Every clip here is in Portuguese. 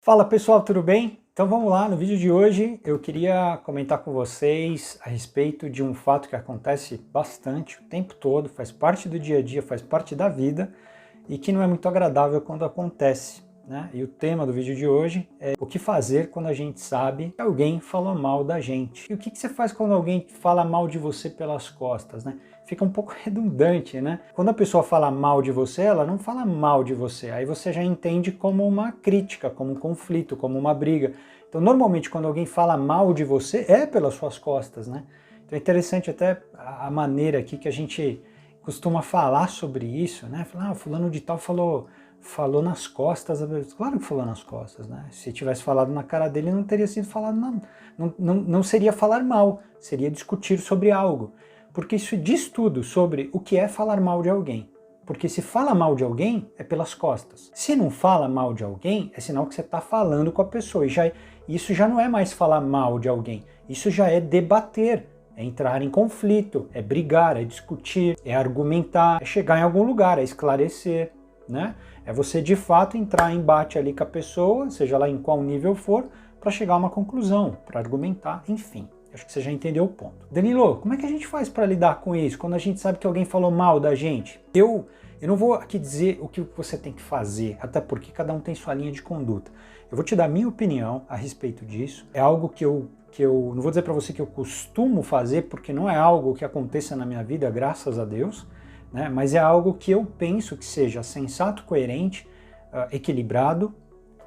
Fala pessoal, tudo bem? Então vamos lá, no vídeo de hoje eu queria comentar com vocês a respeito de um fato que acontece bastante o tempo todo, faz parte do dia a dia, faz parte da vida e que não é muito agradável quando acontece, né? E o tema do vídeo de hoje é o que fazer quando a gente sabe que alguém falou mal da gente. E o que você faz quando alguém fala mal de você pelas costas, né? Fica um pouco redundante, né? Quando a pessoa fala mal de você, ela não fala mal de você. Aí você já entende como uma crítica, como um conflito, como uma briga. Então, normalmente, quando alguém fala mal de você, é pelas suas costas, né? Então, é interessante até a maneira aqui que a gente costuma falar sobre isso, né? Falar, fulano de tal falou nas costas. Claro que falou nas costas, né? Se tivesse falado na cara dele, não teria sido falado, não seria falar mal, seria discutir sobre algo. Porque isso diz tudo sobre o que é falar mal de alguém. Porque se fala mal de alguém, é pelas costas. Se não fala mal de alguém, é sinal que você está falando com a pessoa. Isso já não é mais falar mal de alguém. Isso já é debater, é entrar em conflito, é brigar, é discutir, é argumentar, é chegar em algum lugar, é esclarecer, né? É você de fato entrar em embate ali com a pessoa, seja lá em qual nível for, para chegar a uma conclusão, para argumentar, enfim. Acho que você já entendeu o ponto. Danilo, como é que a gente faz para lidar com isso, quando a gente sabe que alguém falou mal da gente? Eu não vou aqui dizer o que você tem que fazer, até porque cada um tem sua linha de conduta. Eu vou te dar minha opinião a respeito disso. É algo que eu não vou dizer para você que eu costumo fazer, porque não é algo que aconteça na minha vida, graças a Deus, né? Mas é algo que eu penso que seja sensato, coerente, equilibrado,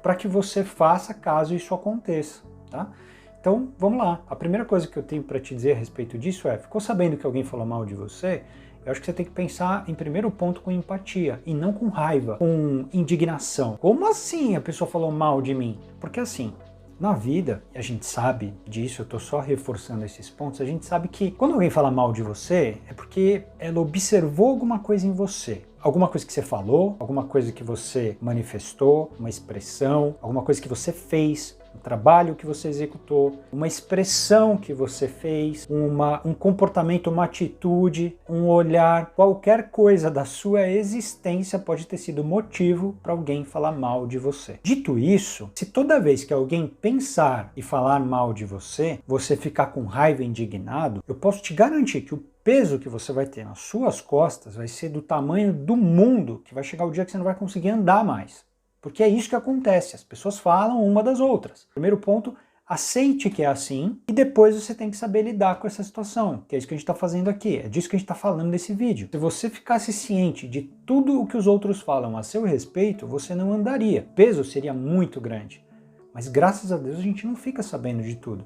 para que você faça caso isso aconteça, tá? Então, vamos lá. A primeira coisa que eu tenho para te dizer a respeito disso é, ficou sabendo que alguém falou mal de você? Eu acho que você tem que pensar em primeiro ponto com empatia e não com raiva, com indignação. Como assim a pessoa falou mal de mim? Porque assim, na vida, e a gente sabe disso, eu estou só reforçando esses pontos, a gente sabe que quando alguém fala mal de você, é porque ela observou alguma coisa em você. Alguma coisa que você falou, alguma coisa que você manifestou, uma expressão, alguma coisa que você fez, um trabalho que você executou, uma expressão que você fez, um comportamento, uma atitude, um olhar, qualquer coisa da sua existência pode ter sido motivo para alguém falar mal de você. Dito isso, se toda vez que alguém pensar e falar mal de você, você ficar com raiva e indignado, eu posso te garantir que o peso que você vai ter nas suas costas vai ser do tamanho do mundo, que vai chegar o dia que você não vai conseguir andar mais. Porque é isso que acontece, as pessoas falam uma das outras. Primeiro ponto, aceite que é assim e depois você tem que saber lidar com essa situação, que é isso que a gente está fazendo aqui, é disso que a gente está falando nesse vídeo. Se você ficasse ciente de tudo o que os outros falam a seu respeito, você não andaria. O peso seria muito grande. Mas graças a Deus a gente não fica sabendo de tudo.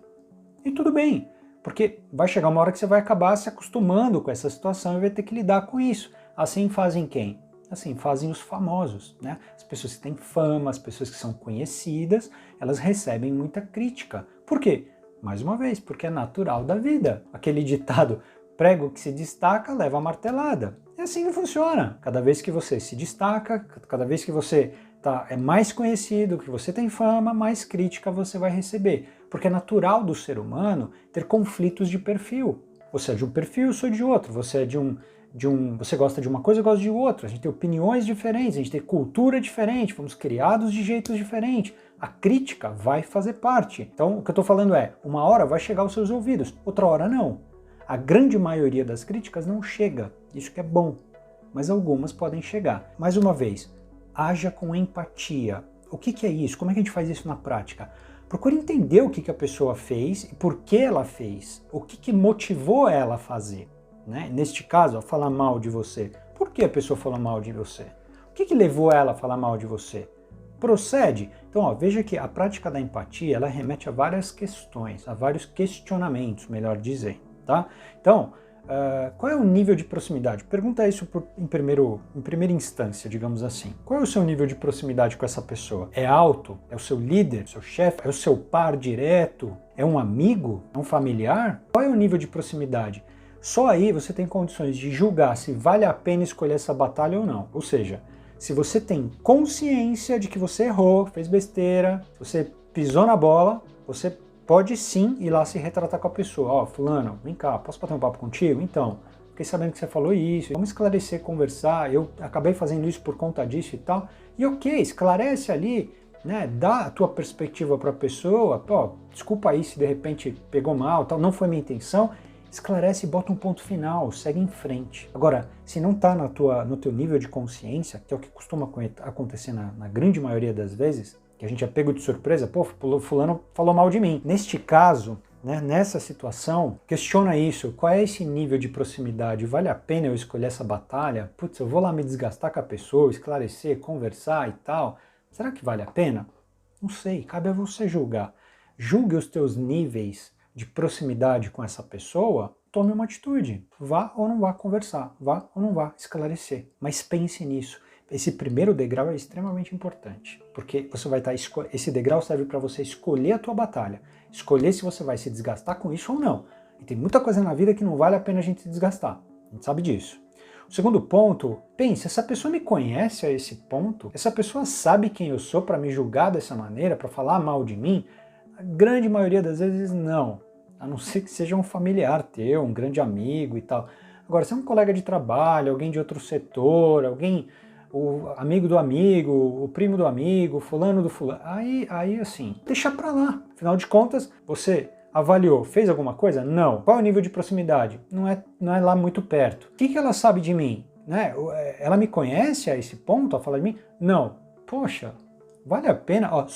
E tudo bem, porque vai chegar uma hora que você vai acabar se acostumando com essa situação e vai ter que lidar com isso. Assim fazem quem? Assim fazem os famosos, né? As pessoas que têm fama, as pessoas que são conhecidas, elas recebem muita crítica. Por quê? Mais uma vez, porque é natural da vida. Aquele ditado, prego que se destaca, leva a martelada. É assim que funciona. Cada vez que você se destaca, cada vez que você é mais conhecido, que você tem fama, mais crítica você vai receber. Porque é natural do ser humano ter conflitos de perfil. Você é de um perfil, eu sou de outro. Você gosta de uma coisa, eu gosto de outra. A gente tem opiniões diferentes, a gente tem cultura diferente, fomos criados de jeitos diferentes. A crítica vai fazer parte. Então, o que eu estou falando é, uma hora vai chegar aos seus ouvidos, outra hora não. A grande maioria das críticas não chega, isso que é bom, mas algumas podem chegar. Mais uma vez, haja com empatia. O que é isso? Como é que a gente faz isso na prática? Procure entender o que a pessoa fez e por que ela fez. O que motivou ela a fazer. Né? Neste caso, a falar mal de você. Por que a pessoa falou mal de você? O que levou ela a falar mal de você? Procede? Então, veja que a prática da empatia, ela remete a várias questões, a vários questionamentos, melhor dizer. Tá? Então, qual é o nível de proximidade? Pergunta isso em primeira instância, digamos assim. Qual é o seu nível de proximidade com essa pessoa? É alto? É o seu líder? Seu chefe? É o seu par direto? É um amigo? É um familiar? Qual é o nível de proximidade? Só aí você tem condições de julgar se vale a pena escolher essa batalha ou não. Ou seja, se você tem consciência de que você errou, fez besteira, você pisou na bola, você pode sim ir lá se retratar com a pessoa. Ó, fulano, vem cá, posso bater um papo contigo? Então, fiquei sabendo que você falou isso, vamos esclarecer, conversar, eu acabei fazendo isso por conta disso e tal. E ok, esclarece ali né, dá a tua perspectiva para a pessoa, pô, desculpa aí se de repente pegou mal, tal, não foi minha intenção, esclarece e bota um ponto final, segue em frente. Agora, se não está no teu nível de consciência, que é o que costuma acontecer na grande maioria das vezes, que a gente é pego de surpresa, pô, fulano falou mal de mim. Neste caso, né, nessa situação, questiona isso, qual é esse nível de proximidade? Vale a pena eu escolher essa batalha? Putz, eu vou lá me desgastar com a pessoa, esclarecer, conversar e tal, será que vale a pena? Não sei, cabe a você julgar. Julgue os teus níveis de proximidade com essa pessoa, tome uma atitude. Vá ou não vá conversar, vá ou não vá esclarecer. Mas pense nisso. Esse primeiro degrau é extremamente importante, porque você vai estar esse degrau serve para você escolher a tua batalha, escolher se você vai se desgastar com isso ou não. E tem muita coisa na vida que não vale a pena a gente se desgastar. A gente sabe disso. O segundo ponto, pense, essa pessoa me conhece a esse ponto? Essa pessoa sabe quem eu sou para me julgar dessa maneira, para falar mal de mim? A grande maioria das vezes não. A não ser que seja um familiar teu, um grande amigo e tal. Agora, se é um colega de trabalho, alguém de outro setor, alguém, o amigo do amigo, o primo do amigo, fulano do fulano, aí assim, deixa pra lá. Afinal de contas, você avaliou, fez alguma coisa? Não. Qual é o nível de proximidade? Não é lá muito perto. O que ela sabe de mim? Né? Ela me conhece a esse ponto, a falar de mim? Não. Poxa, vale a pena? Ó,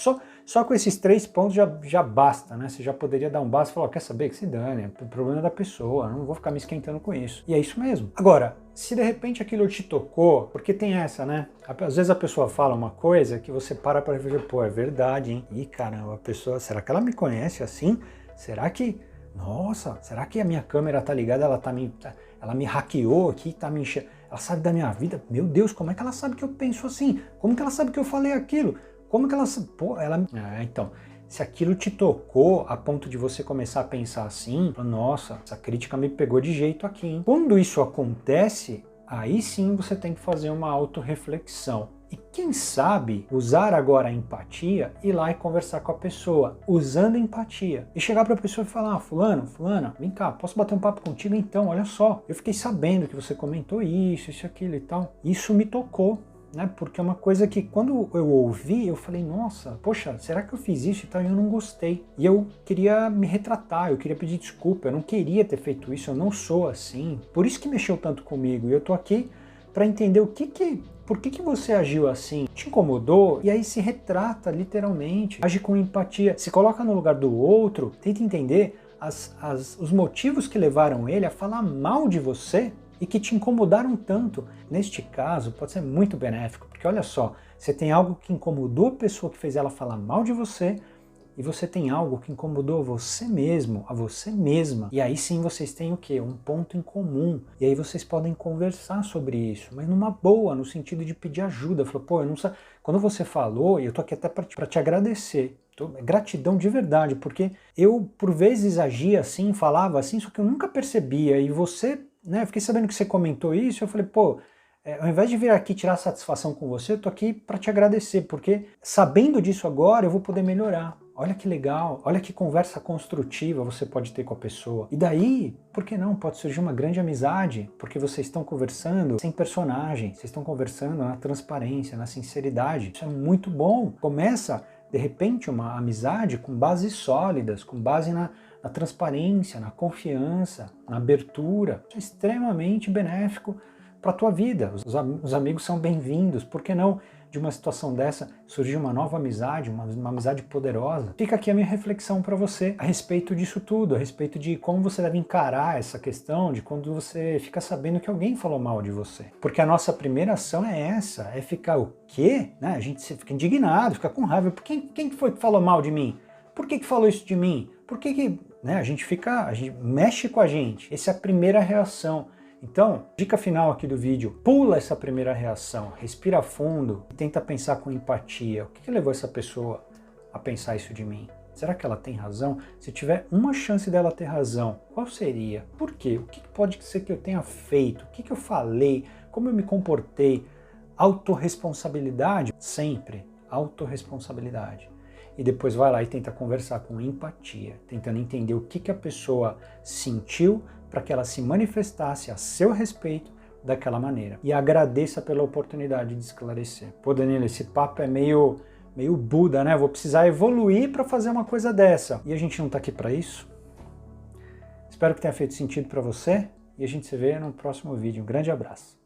só com esses 3 pontos já basta, né? Você já poderia dar um basta e falar, quer saber, que se dane, é o problema da pessoa, não vou ficar me esquentando com isso. E é isso mesmo. Agora, se de repente aquilo te tocou, porque tem essa, né? Às vezes a pessoa fala uma coisa que você para ver, pô, é verdade, hein? Ih, caramba, a pessoa, será que ela me conhece assim? Será que, nossa, será que a minha câmera tá ligada, ela me hackeou aqui, tá me enchendo, ela sabe da minha vida? Meu Deus, como é que ela sabe que eu penso assim? Como que ela sabe que eu falei aquilo? Como que ela... Pô, ela... então, se aquilo te tocou a ponto de você começar a pensar assim, nossa, essa crítica me pegou de jeito aqui, hein? Quando isso acontece, aí sim você tem que fazer uma autorreflexão. E quem sabe usar agora a empatia e ir lá e conversar com a pessoa, usando empatia. E chegar para a pessoa e falar, fulana, vem cá, posso bater um papo contigo então? Olha só, eu fiquei sabendo que você comentou isso, aquilo e tal. Isso me tocou. Né? Porque é uma coisa que quando eu ouvi, eu falei, nossa, poxa, será que eu fiz isso e tal? E eu não gostei. E eu queria me retratar, eu queria pedir desculpa, eu não queria ter feito isso, eu não sou assim. Por isso que mexeu tanto comigo. E eu tô aqui para entender por que você agiu assim? Te incomodou? E aí se retrata literalmente, age com empatia, se coloca no lugar do outro, tenta entender os motivos que levaram ele a falar mal de você e que te incomodaram tanto. Neste caso, pode ser muito benéfico, porque olha só, você tem algo que incomodou a pessoa que fez ela falar mal de você, e você tem algo que incomodou você mesmo, a você mesma. E aí sim vocês têm o quê? Um ponto em comum. E aí vocês podem conversar sobre isso, mas numa boa, no sentido de pedir ajuda. Falou, pô, eu não sei. Quando você falou, e eu tô aqui até para te agradecer. Gratidão de verdade, porque eu por vezes agia assim, falava assim, só que eu nunca percebia. E você, né, eu fiquei sabendo que você comentou isso, eu falei, pô, ao invés de vir aqui tirar satisfação com você, eu tô aqui para te agradecer, porque sabendo disso agora eu vou poder melhorar. Olha que legal, olha que conversa construtiva você pode ter com a pessoa. E daí, por que não? Pode surgir uma grande amizade, porque vocês estão conversando sem personagem, vocês estão conversando na transparência, na sinceridade. Isso é muito bom. Começa, de repente, uma amizade com bases sólidas, com base na transparência, na confiança, na abertura. Isso é extremamente benéfico para a tua vida. Os amigos são bem-vindos, por que não de uma situação dessa surgir uma nova amizade, uma amizade poderosa? Fica aqui a minha reflexão para você a respeito disso tudo, a respeito de como você deve encarar essa questão de quando você fica sabendo que alguém falou mal de você. Porque a nossa primeira ação é essa, é ficar o quê? Né? A gente fica indignado, fica com raiva. Quem foi que falou mal de mim? Por que falou isso de mim? Por que né, a gente mexe com a gente? Essa é a primeira reação. Então, dica final aqui do vídeo, pula essa primeira reação, respira fundo e tenta pensar com empatia. O que levou essa pessoa a pensar isso de mim? Será que ela tem razão? Se tiver uma chance dela ter razão, qual seria? Por quê? O que pode ser que eu tenha feito? O que eu falei? Como eu me comportei? Autorresponsabilidade? Sempre. Autorresponsabilidade. E depois vai lá e tenta conversar com empatia, tentando entender o que a pessoa sentiu para que ela se manifestasse a seu respeito daquela maneira. E agradeça pela oportunidade de esclarecer. Pô, Danilo, esse papo é meio meio Buda, né? Eu vou precisar evoluir para fazer uma coisa dessa. E a gente não está aqui para isso. Espero que tenha feito sentido para você e a gente se vê no próximo vídeo. Um grande abraço.